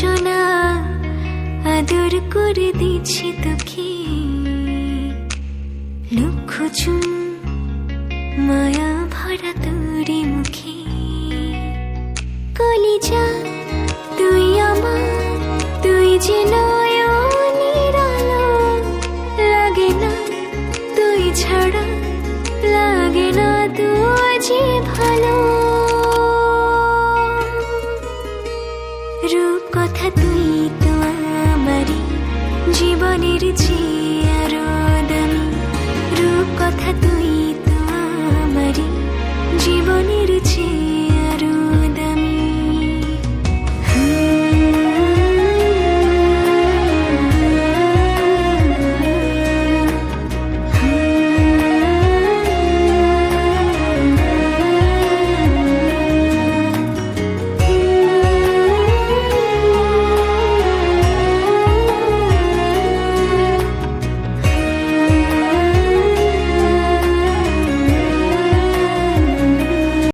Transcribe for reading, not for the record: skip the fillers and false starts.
সোনা আদর করে দিচ্ছি তোকে, লক্ষ চুম মায়া ভরা তোরে মুখে। কলিজা তুই আমার, তুই যে নয়নের আলো, লাগে না তুই ছাড়া, লাগে না তুই যে ভালো। রূপ কথা তুই তো আমারই জীবনের চেয়ে আরো দামি, রূপ কথা তুই